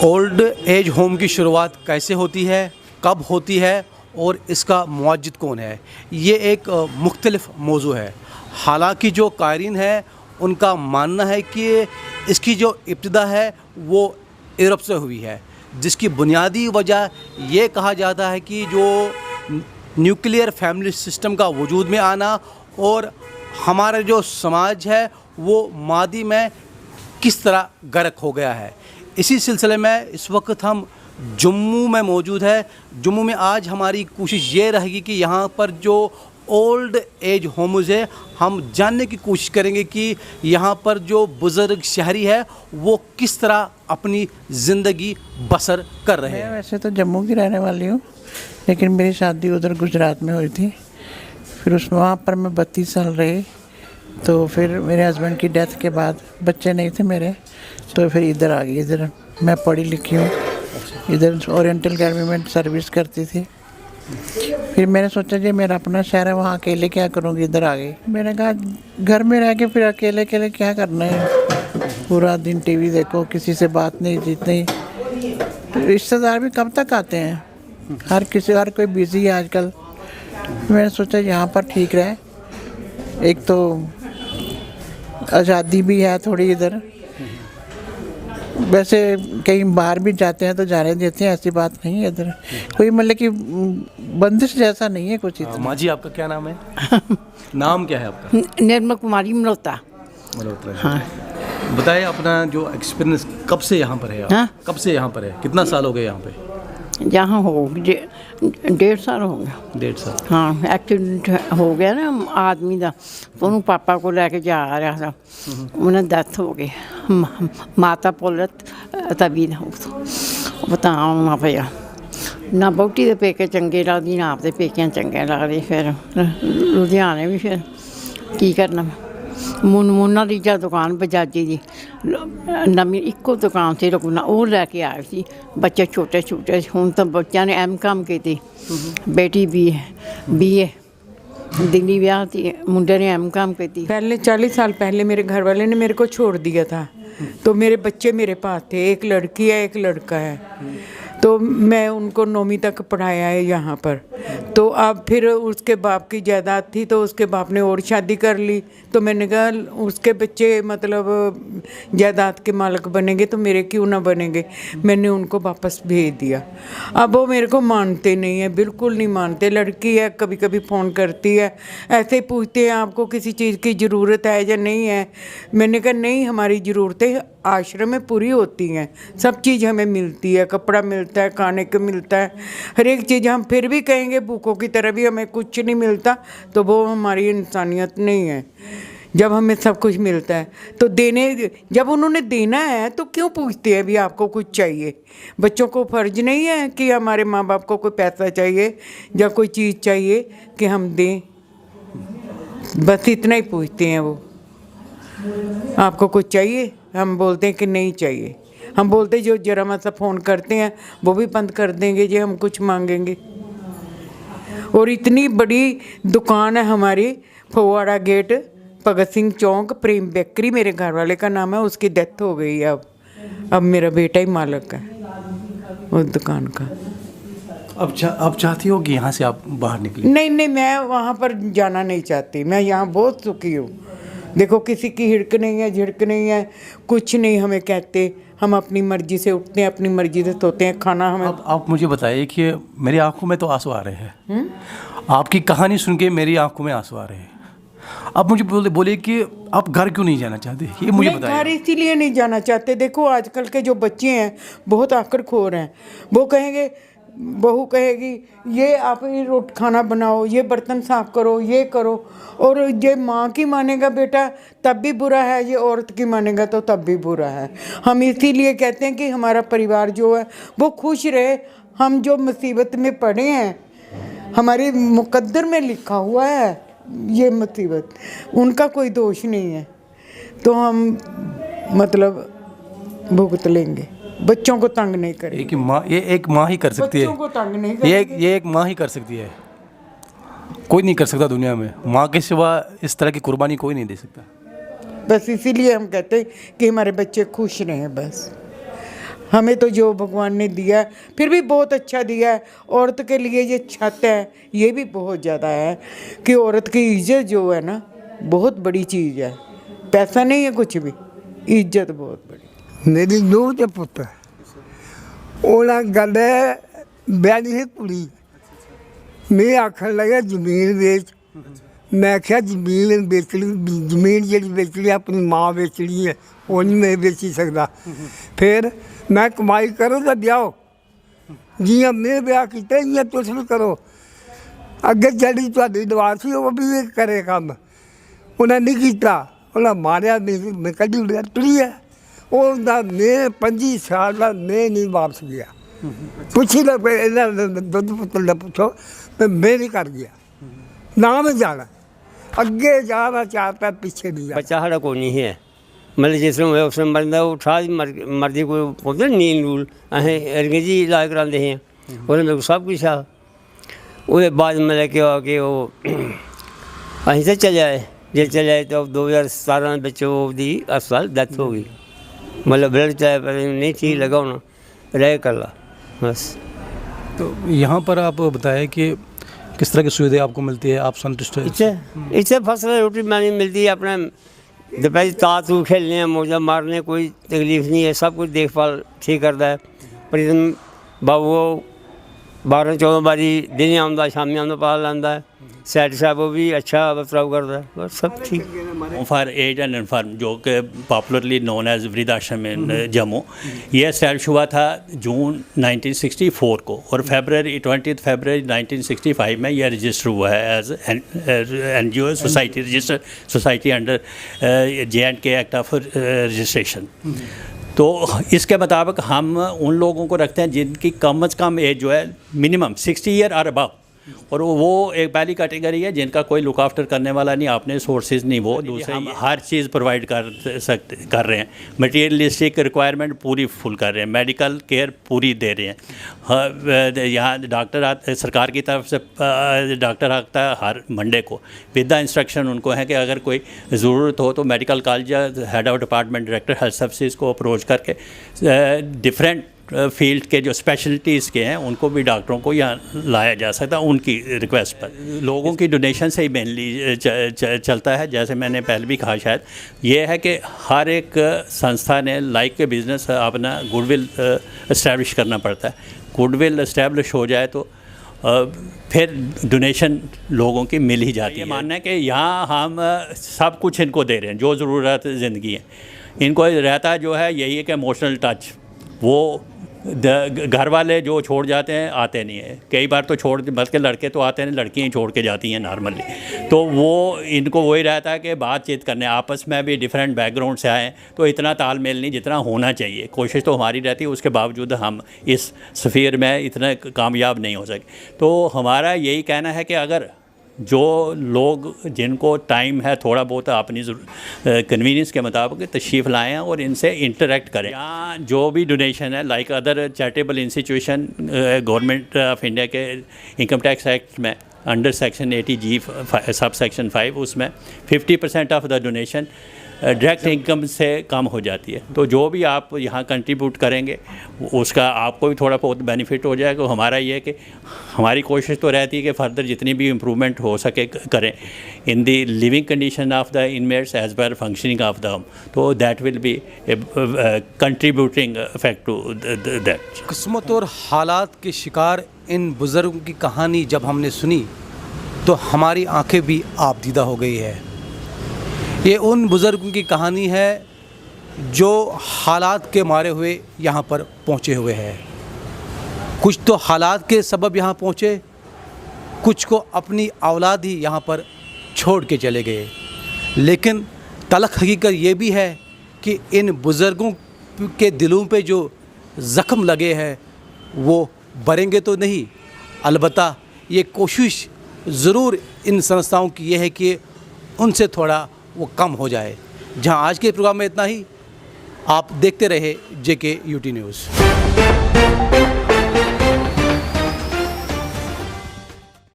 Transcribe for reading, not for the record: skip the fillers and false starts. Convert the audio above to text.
Old age home की शुरुआत कैसे होती है, कब होती है और इसका मुआज्जिद कौन है, ये एक मुख्तलिफ मौजू है। हालांकि जो कायरीन है उनका मानना है कि इसकी जो इब्तिदा है वो यूरोप से हुई है, जिसकी बुनियादी वजह ये कहा जाता है कि जो न्यूक्लियर फैमिली सिस्टम का वजूद में आना और हमारा जो समाज है वो मादी में किस तरह गर्क हो गया है। इसी सिलसिले में इस वक्त हम जम्मू में मौजूद है। जम्मू में आज हमारी कोशिश ये रहेगी कि यहाँ पर जो ओल्ड एज होम्स है हम जानने की कोशिश करेंगे कि यहाँ पर जो बुज़ुर्ग शहरी है वो किस तरह अपनी ज़िंदगी बसर कर रहे हैं। मैं वैसे तो जम्मू की रहने वाली हूँ, लेकिन मेरी शादी उधर गुजरात में हुई थी। फिर वहाँ पर मैं 32 साल रही। तो फिर मेरे हस्बैंड की डेथ के बाद बच्चे नहीं थे मेरे, तो फिर इधर आ गई। इधर मैं पढ़ी लिखी हूँ, इधर ओरिएंटल गवर्नमेंट सर्विस करती थी। फिर मैंने सोचा जी मेरा अपना शहर है, वहाँ अकेले क्या करूँगी, इधर आ गई। मैंने कहा घर में रह के फिर अकेले अकेले क्या करना है, पूरा दिन टीवी देखो, किसी से बात नहीं जीतनी। तो रिश्तेदार भी कब तक आते हैं, हर कोई बिज़ी है आजकल। मैंने सोचा यहाँ पर ठीक रहे, एक तो आज़ादी भी है थोड़ी इधर। वैसे कहीं बाहर भी जाते हैं तो जाने देते हैं, ऐसी बात नहीं है इधर। कोई मतलब कि बंदिश जैसा नहीं है कुछ इतना। माँ जी आपका क्या नाम है? नाम क्या है आपका? निर्मल कुमारी मल्होत्रा। मल्होत्रा। हाँ। बताइए अपना जो एक्सपीरियंस, कब से यहाँ पर है आप? हाँ? कब से यहाँ पर है, कितना साल हो गए यहाँ पे? यहाँ हो 1.5 साल हो गया। 1.5 साल। हाँ, एक्सीडेंट हो गया ना आदमी का, तो ਉਹਨੂੰ पापा को लेके जा रहा था, उन्हें डेथ हो गई। माता पुलत तभी बताना पिया ना। बहुटी के पेके चंगे लगदी ना आपके पेकियां चंगे लगदे। फिर लुधियाने भी फिर की करना। मुन्ना दी जा दुकान बजाजी दी नवीं इक्को दुकान से रघुना वो लैके आए थे। बच्चे छोटे छोटे, हूँ तो बच्चों ने M.Com की, बेटी BA दिल्ली ब्याह थी, मुंडे ने M.Com की। पहले 40 साल पहले मेरे घर वाले ने मेरे को छोड़ दिया था, तो मेरे बच्चे मेरे पास थे, एक लड़की है एक लड़का है। तो मैं उनको 9वीं तक पढ़ाया है यहाँ पर। तो अब फिर उसके बाप की जायदाद थी, तो उसके बाप ने और शादी कर ली। तो मैंने कहा उसके बच्चे मतलब जायदाद के मालिक बनेंगे तो मेरे क्यों ना बनेंगे। मैंने उनको वापस भेज दिया। अब वो मेरे को मानते नहीं है, बिल्कुल नहीं मानते। लड़की है, कभी कभी फ़ोन करती है, ऐसे ही पूछते हैं आपको किसी चीज़ की ज़रूरत है या नहीं है। मैंने कहा नहीं, हमारी ज़रूरतें आश्रम में पूरी होती हैं, सब चीज़ हमें मिलती है, कपड़ा मिलता है, खाने को मिलता है, हर एक चीज़। हम फिर भी कहेंगे भूखों की तरह भी हमें कुछ नहीं मिलता, तो वो हमारी इंसानियत नहीं है। जब हमें सब कुछ मिलता है तो जब उन्होंने देना है तो क्यों पूछते हैं भी आपको कुछ चाहिए। बच्चों को फ़र्ज नहीं है कि हमारे माँ बाप को कोई पैसा चाहिए या कोई चीज़ चाहिए कि हम दें। बस इतना ही पूछते हैं वो, आपको कुछ चाहिए? हम बोलते हैं कि नहीं चाहिए। हम बोलते जो जरा सा फ़ोन करते हैं वो भी बंद कर देंगे जी हम कुछ मांगेंगे। और इतनी बड़ी दुकान है हमारी, फगवाड़ा गेट, भगत सिंह चौक, प्रेम बेकरी मेरे घर वाले का नाम है, उसकी डेथ हो गई है। अब मेरा बेटा ही मालिक है उस दुकान का। अब चाहती हो कि यहाँ से आप बाहर निकलें? नहीं, मैं वहाँ पर जाना नहीं चाहती। मैं यहाँ बहुत सुखी हूँ। देखो किसी की हिड़क नहीं है, झिड़क नहीं है, कुछ नहीं हमें कहते। हम अपनी मर्जी से उठते हैं, अपनी मर्जी से सोते हैं, खाना हमें। अब आप मुझे बताइए कि मेरी आंखों में तो आंसू आ रहे हैं। आपकी कहानी सुन के मेरी आंखों में आंसू आ रहे हैं। आप मुझे बोले कि आप घर क्यों नहीं जाना चाहते, ये मुझे बताइए। घर इसीलिए नहीं जाना चाहते, देखो आजकल के जो बच्चे हैं बहुत आकड़खोर हैं। वो कहेंगे, बहू कहेगी ये आप ये खाना बनाओ, ये बर्तन साफ करो, ये करो। और ये माँ की मानेगा बेटा तब भी बुरा है, ये औरत की मानेगा तो तब भी बुरा है। हम इसीलिए कहते हैं कि हमारा परिवार जो है वो खुश रहे। हम जो मुसीबत में पड़े हैं, हमारे मुकद्दर में लिखा हुआ है ये मुसीबत, उनका कोई दोष नहीं है, तो हम मतलब भुगत लेंगे। बच्चों को तंग नहीं करें। ये एक माँ ही कर सकती है। बच्चों को तंग नहीं करें। ये एक माँ ही कर सकती है, कोई नहीं कर सकता दुनिया में। माँ के सिवा इस तरह की कुर्बानी कोई नहीं दे सकता। बस इसीलिए हम कहते हैं कि हमारे बच्चे खुश रहें। बस हमें तो जो भगवान ने दिया है फिर भी बहुत अच्छा दिया है। औरत के लिए ये छत है, ये भी बहुत ज़्यादा है कि औरत की इज्जत जो है ना बहुत बड़ी चीज़ है। पैसा नहीं है कुछ भी, इज्जत बहुत बड़ी। मेरी नूंह ते पुत्तर ਉਹਨਾਂ ਗੱਲ ਬਿਆਨੀ ਸੀ ਕੁੜੀ ਮੈਂ ਆਖਣ ਲੱਗਾ ਜ਼ਮੀਨ ਵੇਚ। ਮੈਂ ਕਿਹਾ ਜ਼ਮੀਨ ਵੇਚਣੀ, ਜ਼ਮੀਨ ਜਿਹੜੀ ਵੇਚਣੀ ਆਪਣੀ ਮਾਂ ਵੇਚਣੀ ਹੈ, ਉਹ ਨਹੀਂ ਮੈਂ ਵੇਚੀ ਸਕਦਾ। ਫਿਰ ਮੈਂ ਕਮਾਈ ਕਰੋ ਤਾਂ ਵਿਆਹੋ, ਜਿਵੇਂ ਮੈਂ ਵਿਆਹ ਕੀਤਾ ਇਵੇਂ ਤੁਸੀਂ ਵੀ ਕਰੋ। ਅੱਗੇ ਜਿਹੜੀ ਤੁਹਾਡੀ ਦੁਆ ਸੀ ਉਹ ਵੀ ਕਰੇ ਕੰਮ, ਉਹਨਾਂ ਨਹੀਂ ਕੀਤਾ। ਉਹਨਾਂ ਮਾਰਿਆ, ਮੈਂ ਕੱਢੀ ਉਡਿਆ ਤੁਰੀ ਹੈ। ਉਹਦਾ ਮੈਂ 25 ਸਾਲ ਦਾ ਮੈਂ ਨਹੀਂ ਵਾਪਸ ਗਿਆ। ਪੁੱਛੀ ਲੈ ਇਹਨਾਂ ਦੁੱਧ ਪੁੱਤਰ ਪੁੱਛੋ ਤੇ ਮੈਂ ਨਹੀਂ ਕਰ ਗਿਆ ਨਾ ਮੈਂ ਜਾਣਾ ਅੱਗੇ ਜਾਣਾ ਚਾਹਤਾ ਪਿੱਛੇ नहीं जाना। बच्चा साढ़ा कोई नहीं है, मतलब जिस में उस मरदा उठा मर्जी कोई बोलते नील नूल असें अंग्रेजी इलाज कराते हैं, उसने मेरे को सब कुछ आ। उसके बाद मतलब कि कि वो अं से चले आए, जे चले आए तो 2017 बच्चों की अस्पताल डेथ हो गई। मतलब ब्लड चाहे नहीं ठीक लगा होना, रह कर ला बस। तो यहाँ पर आप बताएं कि किस तरह की सुविधाएं आपको मिलती है, आप संतुष्ट हैं? इससे फसल रोटी पानी मिलती है, अपना दोपहर ताश खेलने मौजा मारने कोई तकलीफ नहीं है, सब कुछ देखभाल ठीक करता है। प्रीतम बाबू 12-14 बारी दिन आंदा शामी आंदा पा लांदा है। सैड साहब वो भी अच्छा बर्ताव करता है, बस सब ठीक। फॉर एज एंड इन्फॉर्म जो कि पॉपुलरली नोन एज वृद्धाश्रम इन जम्मू, ये स्टैब्लिश हुआ था जून 1964 को और फरवरी 1965 में यह रजिस्टर हुआ है as NGO society, register society under JNK act of registration. तो इसके मुताबिक हम उन लोगों को रखते हैं जिनकी कम से कम एज जो है मिनिमम 60 ईयर और अबव, और वो एक पहली कैटेगरी है जिनका कोई लुक आफ्टर करने वाला नहीं, अपने सोर्सेज नहीं। वो दूसरे हम हर चीज़ प्रोवाइड कर रहे हैं, मटीरियलिस्टिक रिक्वायरमेंट पूरी फुल कर रहे हैं, मेडिकल केयर पूरी दे रहे हैं। यहाँ डॉक्टर सरकार की तरफ से डॉक्टर आता है हर मंडे को, विद द इंस्ट्रक्शन उनको है कि अगर कोई ज़रूरत हो तो medical college head of department director health services को अप्रोच करके डिफरेंट फील्ड के जो स्पेशलिटीज़ के हैं उनको भी डॉक्टरों को यहाँ लाया जा सकता है उनकी रिक्वेस्ट पर। लोगों की डोनेशन से ही मेनली चलता है। जैसे मैंने पहले भी कहा, शायद ये है कि हर एक संस्था ने लाइक के बिज़नेस अपना गुडविल इस्टेब्लिश करना पड़ता है। गुडविल इस्टेब्लिश हो जाए तो फिर डोनेशन लोगों की मिल ही जाती है। ये मानना है कि यहाँ हम सब कुछ इनको दे रहे हैं जो ज़रूरत ज़िंदगी है। इनको रहता है जो है यही है कि इमोशनल टच, वो घर वाले जो छोड़ जाते हैं आते नहीं है, कई बार तो छोड़, बल्कि लड़के तो आते हैं, लड़कियाँ ही छोड़ के जाती हैं नॉर्मली। तो वो इनको वही रहता है कि बातचीत करने, आपस में भी डिफरेंट बैकग्राउंड से आएँ तो इतना तालमेल नहीं जितना होना चाहिए। कोशिश तो हमारी रहती है, उसके बावजूद हम इस सफ़ीर में इतने कामयाब नहीं हो सके। तो हमारा यही कहना है कि अगर जो लोग जिनको टाइम है थोड़ा बहुत अपनी कन्वीनियंस के मुताबिक तशरीफ़ लाएँ और इनसे इंटरेक्ट करें। यहाँ जो भी डोनेशन है like other charitable institution, government of India के इनकम टैक्स एक्ट में under section 80G sub section 5 उसमें 50% of the donation direct income से कम हो जाती है। तो जो भी आप यहाँ कंट्रीब्यूट करेंगे उसका आपको भी थोड़ा बहुत बेनिफिट हो जाएगा। तो हमारा ये है कि हमारी कोशिश तो रहती है कि फर्दर जितनी भी इम्प्रूवमेंट हो सके करें in the living condition of the inmates as per functioning of the home. तो that will be contributing effect to that. किस्मत और हालात के शिकार इन बुज़ुर्गों की कहानी जब हमने सुनी तो हमारी आंखें भी आबदीदा हो गई है। ये उन बुज़ुर्गों की कहानी है जो हालात के मारे हुए यहाँ पर पहुँचे हुए हैं। कुछ तो हालात के सबब यहाँ पहुँचे, कुछ को अपनी औलाद ही यहाँ पर छोड़ के चले गए। लेकिन तलख़ हकीकत ये भी है कि इन बुज़ुर्गों के दिलों पे जो ज़ख्म लगे हैं वो भरेंगे तो नहीं, अलबत्ता ये कोशिश ज़रूर इन संस्थाओं की ये है कि उनसे थोड़ा वो कम हो जाए। जहां आज के प्रोग्राम में इतना ही। आप देखते रहे JK UT न्यूज़।